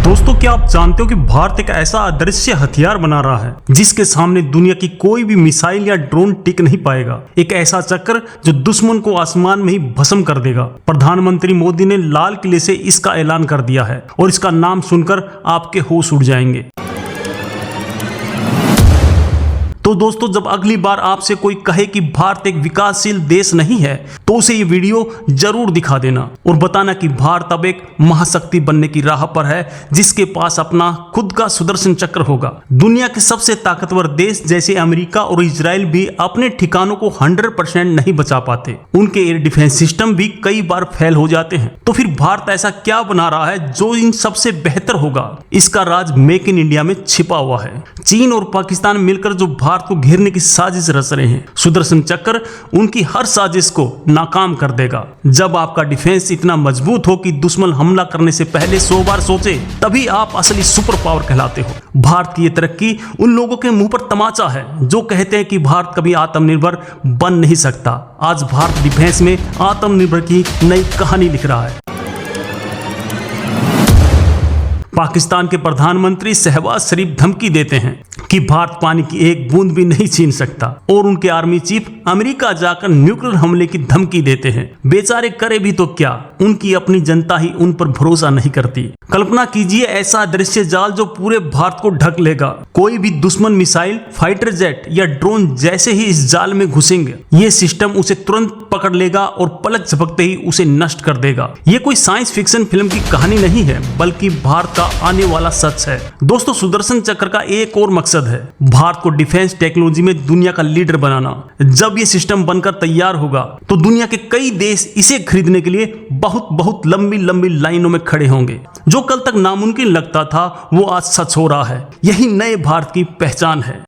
दोस्तों, क्या आप जानते हो कि भारत एक ऐसा अदृश्य हथियार बना रहा है जिसके सामने दुनिया की कोई भी मिसाइल या ड्रोन टिक नहीं पाएगा। एक ऐसा चक्र जो दुश्मन को आसमान में ही भस्म कर देगा। प्रधानमंत्री मोदी ने लाल किले से इसका ऐलान कर दिया है और इसका नाम सुनकर आपके होश उड़ जाएंगे। तो दोस्तों, जब अगली बार आपसे कोई कहे कि भारत एक विकासशील देश नहीं है तो उसे ये वीडियो जरूर दिखा देना और बताना कि भारत अब एक महाशक्ति बनने की राह पर है जिसके पास अपना खुद का सुदर्शन चक्र होगा। दुनिया के सबसे ताकतवर देश जैसे अमेरिका और इजराइल भी अपने ठिकानों को 100% नहीं बचा पाते। उनके एयर डिफेंस सिस्टम भी कई बार फेल हो जाते हैं। तो फिर भारत ऐसा क्या बना रहा है जो इन सबसे बेहतर होगा? इसका राज मेक इन इंडिया में छिपा हुआ है। चीन और पाकिस्तान मिलकर जो भारत को घेरने की साजिश रच रहे हैं, सुदर्शन चक्र उनकी हर साजिश को नाकाम कर देगा। जब आपका डिफेंस इतना मजबूत हो कि दुश्मन हमला करने से पहले 100 बार सोचे, तभी आप असली सुपर पावर कहलाते हो। भारत की ये तरक्की उन लोगों के मुंह पर तमाचा है जो कहते हैं कि भारत कभी आत्मनिर्भर बन नहीं सकता। आज भारत डिफेंस में आत्मनिर्भर की नई कहानी लिख रहा है। पाकिस्तान के प्रधानमंत्री शहबाज शरीफ धमकी देते हैं कि भारत पानी की एक बूंद भी नहीं छीन सकता और उनके आर्मी चीफ अमेरिका जाकर न्यूक्लियर हमले की धमकी देते हैं। बेचारे करे भी तो क्या, उनकी अपनी जनता ही उन पर भरोसा नहीं करती। कल्पना कीजिए ऐसा दृश्य जाल जो पूरे भारत को ढक लेगा। कोई भी दुश्मन मिसाइल, फाइटर जेट या ड्रोन जैसे ही इस जाल में घुसेंगे, ये सिस्टम उसे तुरंत पकड़ लेगा और पलक झपकते ही उसे नष्ट कर देगा। ये कोई साइंस फिक्शन फिल्म की कहानी नहीं है, बल्कि भारत का आने वाला सच है। दोस्तों, सुदर्शन चक्र का एक और मकसद है भारत को डिफेंस टेक्नोलॉजी में दुनिया का लीडर बनाना। जब ये सिस्टम बनकर तैयार होगा तो दुनिया के कई देश इसे खरीदने के लिए बहुत लंबी लंबी लाइनों में खड़े होंगे। जो कल तक नामुमकिन लगता था वो आज सच हो रहा है। यही नए भारत की पहचान है।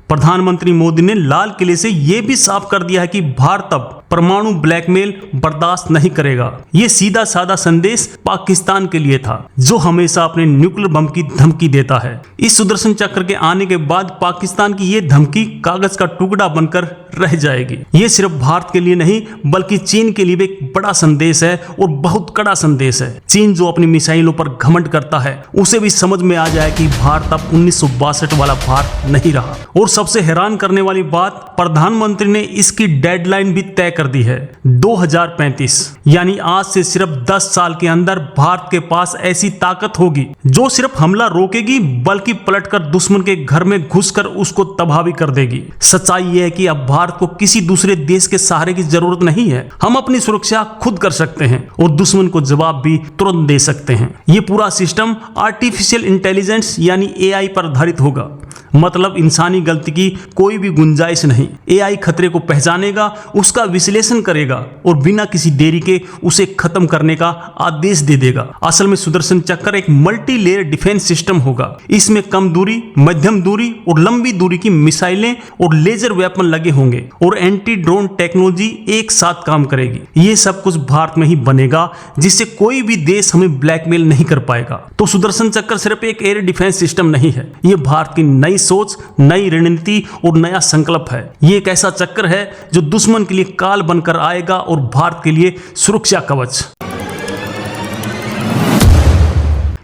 प्रधानमंत्री मोदी ने लाल किले से यह भी साफ कर दिया है कि भारत अब परमाणु ब्लैकमेल बर्दाश्त नहीं करेगा। ये सीधा साधा संदेश पाकिस्तान के लिए था जो हमेशा अपने न्यूक्लियर बम की धमकी देता है। इस सुदर्शन चक्र के आने के बाद पाकिस्तान की ये धमकी कागज का टुकड़ा बनकर रह जाएगी। ये सिर्फ भारत के लिए नहीं बल्कि चीन के लिए भी एक बड़ा संदेश है और बहुत कड़ा संदेश है। चीन जो अपनी मिसाइलों पर घमंड करता है उसे भी समझ में आ जाए कि भारत अब 1962 वाला भारत नहीं रहा। और सबसे हैरान करने वाली बात, प्रधानमंत्री ने इसकी डेडलाइन भी तय कर दी है, 2035। यानी आज से सिर्फ 10 साल के अंदर भारत के पास ऐसी ताकत होगी जो सिर्फ हमला रोकेगी बल्कि पलटकर दुश्मन के घर में घुसकर उसको तबाह भी कर देगी। सच्चाई यह है कि अब भारत को किसी दूसरे देश के सहारे की जरूरत नहीं है। हम अपनी सुरक्षा खुद कर सकते हैं और दुश्मन को जवाब भी तुरंत दे सकते हैं। ये पूरा सिस्टम आर्टिफिशियल इंटेलिजेंस यानी AI पर आधारित होगा। मतलब इंसानी गलती की कोई भी गुंजाइश नहीं। AI खतरे को पहचानेगा, उसका विश्लेषण करेगा और बिना किसी देरी के उसे खत्म करने का आदेश दे देगा। असल में सुदर्शन चक्र एक मल्टी लेयर डिफेंस सिस्टम होगा। इसमें कम दूरी, मध्यम दूरी और लंबी दूरी की मिसाइलें और लेजर वेपन लगे होंगे और एंटी ड्रोन टेक्नोलॉजी एक साथ काम करेगी। ये सब कुछ भारत में ही बनेगा जिससे कोई भी देश हमें ब्लैकमेल नहीं कर पाएगा। तो सुदर्शन चक्र सिर्फ एक एयर डिफेंस सिस्टम नहीं है, ये भारत की नई सोच, नई रणनीति और नया संकल्प है। ये एक ऐसा चक्र है जो दुश्मन के लिए काल बनकर आएगा और भारत के लिए सुरक्षा कवच।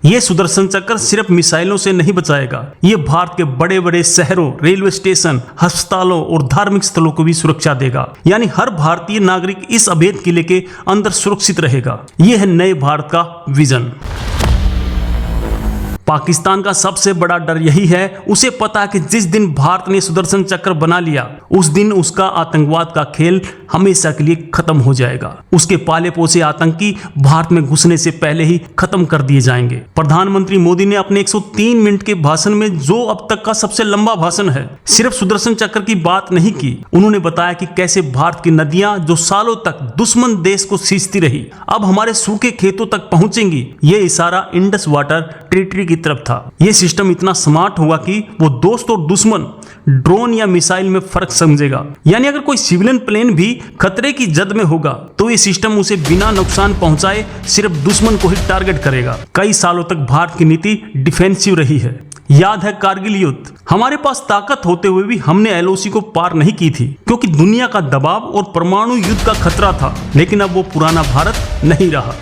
ये सुदर्शन चक्र सिर्फ मिसाइलों से नहीं बचाएगा, ये भारत के बड़े बड़े शहरों, रेलवे स्टेशन, अस्पतालों और धार्मिक स्थलों को भी सुरक्षा देगा। यानी हर भारतीय नागरिक इस अभेद किले के अंदर सुरक्षित रहेगा। यह है नए भारत का विजन। पाकिस्तान का सबसे बड़ा डर यही है, उसे पता है कि जिस दिन भारत ने सुदर्शन चक्र बना लिया उस दिन उसका आतंकवाद का खेल हमेशा के लिए खत्म हो जाएगा। उसके पाले पोसे आतंकी भारत में घुसने से पहले ही खत्म कर दिए जाएंगे। प्रधानमंत्री मोदी ने अपने 103 मिनट के भाषण में, जो अब तक का सबसे लंबा भाषण है, सिर्फ सुदर्शन चक्र की बात नहीं की। उन्होंने बताया कि कैसे भारत की नदियां जो सालों तक दुश्मन देश को सींचती रही अब हमारे सूखे खेतों तक पहुंचेंगी। ये इशारा इंडस वाटर टेरिटरी की तरफ था। यह सिस्टम इतना स्मार्ट होगा कि वो दोस्त और दुश्मन, ड्रोन या मिसाइल में फर्क समझेगा। यानी अगर कोई सिविलियन प्लेन भी खतरे की जद में होगा तो ये सिस्टम उसे बिना नुकसान पहुंचाए सिर्फ दुश्मन को ही टारगेट करेगा। कई सालों तक भारत की नीति डिफेंसिव रही है। याद है कारगिल युद्ध, हमारे पास ताकत होते हुए भी हमने LOC को पार नहीं की थी क्योंकि दुनिया का दबाव और परमाणु युद्ध का खतरा था। लेकिन अब वो पुराना भारत नहीं रहा।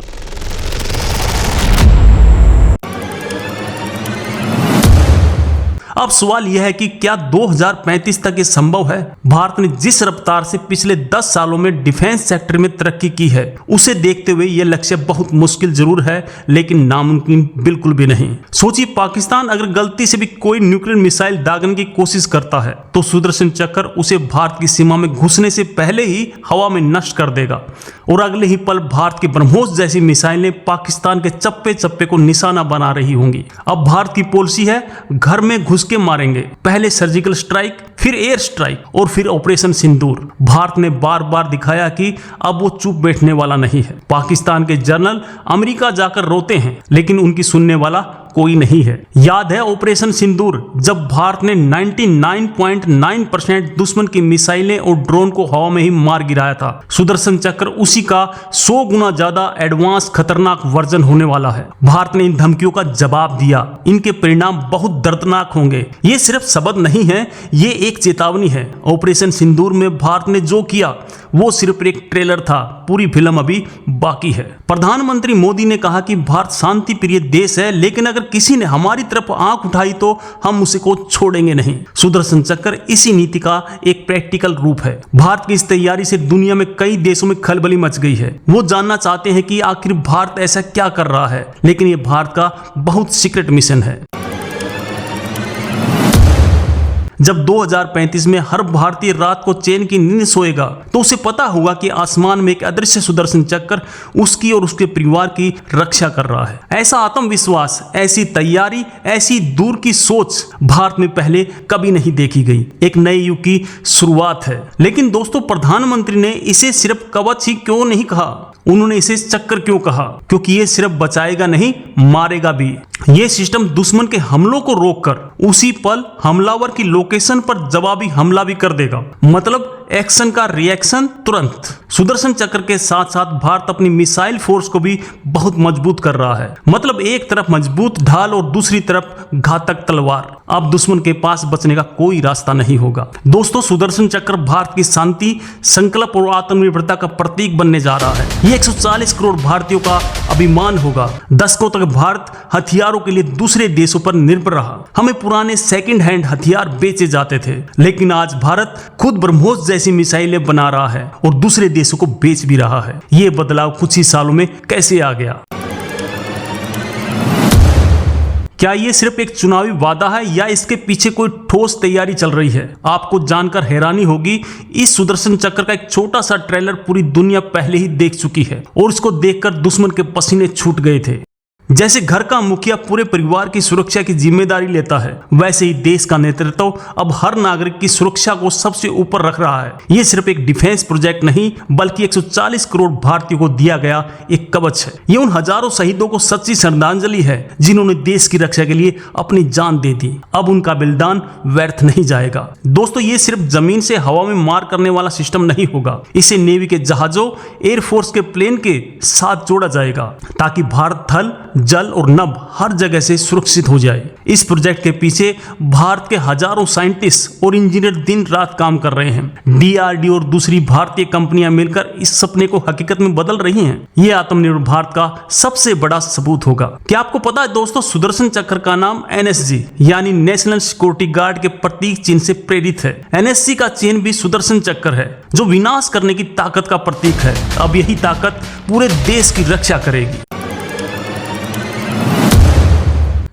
अब सवाल यह है कि क्या 2035 तक ये संभव है? भारत ने जिस रफ्तार से पिछले 10 सालों में डिफेंस सेक्टर में तरक्की की है, उसे देखते हुए यह लक्ष्य बहुत मुश्किल जरूर है, लेकिन नामुमकिन बिल्कुल भी नहीं। सोचिए, पाकिस्तान अगर गलती से भी कोई न्यूक्लियर मिसाइल दागने की कोशिश करता है तो सुदर्शन चक्र उसे भारत की सीमा में घुसने से पहले ही हवा में नष्ट कर देगा और अगले ही पल भारत की ब्रह्मोस जैसी मिसाइलें पाकिस्तान के चप्पे चप्पे को निशाना बना रही होंगी। अब भारत की पॉलिसी है, घर में घुस के मारेंगे, पहले सर्जिकल स्ट्राइक, फिर एयर स्ट्राइक और फिर ऑपरेशन सिंदूर। भारत ने बार बार दिखाया कि अब वो चुप बैठने वाला नहीं है। पाकिस्तान के जनरल अमेरिका जाकर रोते हैं, लेकिन उनकी सुनने वाला कोई नहीं है। याद है ऑपरेशन सिंदूर, जब भारत ने 99.9% दुश्मन की मिसाइलें और ड्रोन को हवा में ही मार गिराया था। सुदर्शन चक्र उसी का 100 गुना ज्यादा एडवांस खतरनाक वर्जन होने वाला है। भारत ने इन धमकियों का जवाब दिया, इनके परिणाम बहुत दर्दनाक होंगे। ये सिर्फ शब्द नहीं है, ये एक चेतावनी है। ऑपरेशन सिंदूर में भारत ने जो किया वो सिर्फ एक ट्रेलर था, पूरी फिल्म अभी बाकी है। प्रधानमंत्री मोदी ने कहा कि भारत शांति प्रिय देश है, लेकिन अगर किसी ने हमारी तरफ आंख उठाई तो हम उसे को छोड़ेंगे नहीं। सुदर्शन चक्र इसी नीति का एक प्रैक्टिकल रूप है। भारत की इस तैयारी से दुनिया में कई देशों में खलबली मच गई है। वो जानना चाहते हैं कि आखिर भारत ऐसा क्या कर रहा है, लेकिन ये भारत का बहुत सीक्रेट मिशन है। जब 2035 में हर भारतीय रात को चैन की नींद सोएगा तो उसे पता होगा कि आसमान में एक अदृश्य सुदर्शन चक्र उसकी और उसके परिवार की रक्षा कर रहा है। ऐसा आत्मविश्वास, ऐसी तैयारी, ऐसी दूर की सोच भारत में पहले कभी नहीं देखी गई। एक नए युग की शुरुआत है। लेकिन दोस्तों, प्रधानमंत्री ने इसे सिर्फ कवच ही क्यों नहीं कहा, उन्होंने इसे चक्कर क्यों कहा? क्योंकि ये सिर्फ बचाएगा नहीं, मारेगा भी। ये सिस्टम दुश्मन के हमलों को रोककर उसी पल हमलावर की लोकेशन पर जवाबी हमला भी कर देगा। मतलब एक्शन का रिएक्शन तुरंत। सुदर्शन चक्र के साथ साथ भारत अपनी मिसाइल फोर्स को भी बहुत मजबूत कर रहा है। मतलब एक तरफ मजबूत ढाल और दूसरी तरफ घातक तलवार। अब दुश्मन के पास बचने का कोई रास्ता नहीं होगा। दोस्तों, सुदर्शन चक्र भारत की शांति, संकल्प और आत्मनिर्भरता का प्रतीक बनने जा रहा है। ये 140 करोड़ भारतीयों का अभिमान होगा। दशकों तक भारत हथियारों के लिए दूसरे देशों पर निर्भर रहा। हमें पुराने सेकंड हैंड हथियार बेचे जाते थे, लेकिन आज भारत खुद ब्रह्मोस जैसी मिसाइलें बना रहा है और दूसरे देशों को बेच भी रहा है। ये बदलाव कुछ ही सालों में कैसे आ गया? क्या ये सिर्फ एक चुनावी वादा है या इसके पीछे कोई ठोस तैयारी चल रही है? आपको जानकर हैरानी होगी, इस सुदर्शन चक्र का एक छोटा सा ट्रेलर पूरी दुनिया पहले ही देख चुकी है और इसको देखकर दुश्मन के पसीने छूट गए थे। जैसे घर का मुखिया पूरे परिवार की सुरक्षा की जिम्मेदारी लेता है, वैसे ही देश का नेतृत्व अब हर नागरिक की सुरक्षा को सबसे ऊपर रख रहा है। ये सिर्फ एक डिफेंस प्रोजेक्ट नहीं, बल्कि 140 करोड़ भारतीयों को दिया गया एक कवच है। ये उन हजारों शहीदों को सच्ची श्रद्धांजलि है जिन्होंने देश की रक्षा के लिए अपनी जान दे दी। अब उनका बलिदान व्यर्थ नहीं जाएगा। दोस्तों, ये सिर्फ जमीन से हवा में मार करने वाला सिस्टम नहीं होगा। इसे नेवी के जहाजों, एयरफोर्स के प्लेन के साथ जोड़ा जाएगा ताकि भारत थल, जल और नभ हर जगह से सुरक्षित हो जाए। इस प्रोजेक्ट के पीछे भारत के हजारों साइंटिस्ट और इंजीनियर दिन रात काम कर रहे हैं। डीआरडीओ और दूसरी भारतीय कंपनियां मिलकर इस सपने को हकीकत में बदल रही हैं। ये आत्मनिर्भर भारत का सबसे बड़ा सबूत होगा। क्या आपको पता है दोस्तों, सुदर्शन चक्र का नाम एनएसजी यानी नेशनल सिक्योरिटी गार्ड के प्रतीक चिन्ह से प्रेरित है। एनएसजी का चिन्ह भी सुदर्शन चक्र है, जो विनाश करने की ताकत का प्रतीक है। अब यही ताकत पूरे देश की रक्षा करेगी।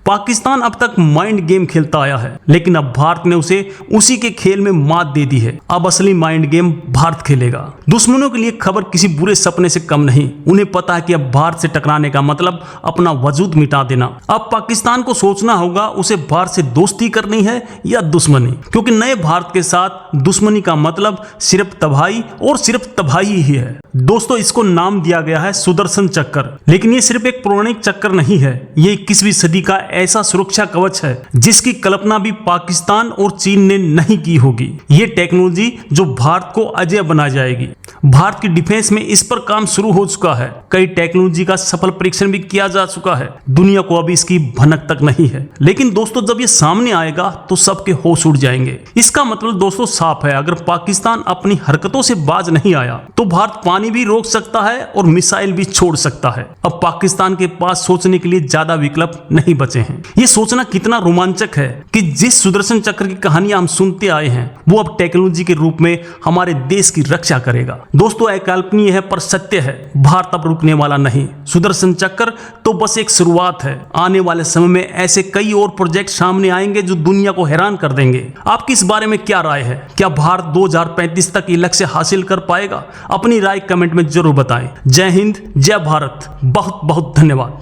पाकिस्तान अब तक माइंड गेम खेलता आया है, लेकिन अब भारत ने उसे उसी के खेल में मात दे दी है। अब असली माइंड गेम भारत खेलेगा। दुश्मनों के लिए खबर किसी बुरे सपने से कम नहीं। उन्हें पता है कि अब भारत से टकराने का मतलब अपना वजूद मिटा देना। अब पाकिस्तान को सोचना होगा उसे भारत से दोस्ती करनी है या दुश्मनी, क्योंकि नए भारत के साथ दुश्मनी का मतलब सिर्फ तबाही और सिर्फ तबाही ही है। दोस्तों, इसको नाम दिया गया है सुदर्शन चक्र, लेकिन ये सिर्फ एक पौराणिक चक्र नहीं है। ये 21वीं सदी का ऐसा सुरक्षा कवच है जिसकी कल्पना भी पाकिस्तान और चीन ने नहीं की होगी। ये टेक्नोलॉजी जो भारत को अजेय बना जाएगी। भारत की डिफेंस में इस पर काम शुरू हो चुका है। कई टेक्नोलॉजी का सफल परीक्षण भी किया जा चुका है। दुनिया को अभी इसकी भनक तक नहीं है, लेकिन दोस्तों जब ये सामने आएगा तो सबके होश उड़ जाएंगे। इसका मतलब दोस्तों साफ है, अगर पाकिस्तान अपनी हरकतों से बाज नहीं आया तो भारत पानी भी रोक सकता है और मिसाइल भी छोड़ सकता है। अब पाकिस्तान के पास सोचने के लिए ज्यादा विकल्प नहीं बचे हैं। हैं। ये सोचना कितना रोमांचक है कि जिस सुदर्शन चक्र की कहानियां हम सुनते आए हैं वो अब टेक्नोलॉजी के रूप में हमारे देश की रक्षा करेगा। दोस्तों, अकल्पनीय है पर सत्य है, भारत अब रुकने वाला नहीं। सुदर्शन चक्र तो बस एक शुरुआत है। आने वाले समय में ऐसे कई और प्रोजेक्ट सामने आएंगे जो दुनिया को हैरान कर देंगे। आपकी इस बारे में क्या राय है? क्या भारत 2035 तक ये लक्ष्य हासिल कर पाएगा? अपनी राय कमेंट में जरूर बताएं। जय हिंद, जय भारत, बहुत बहुत धन्यवाद।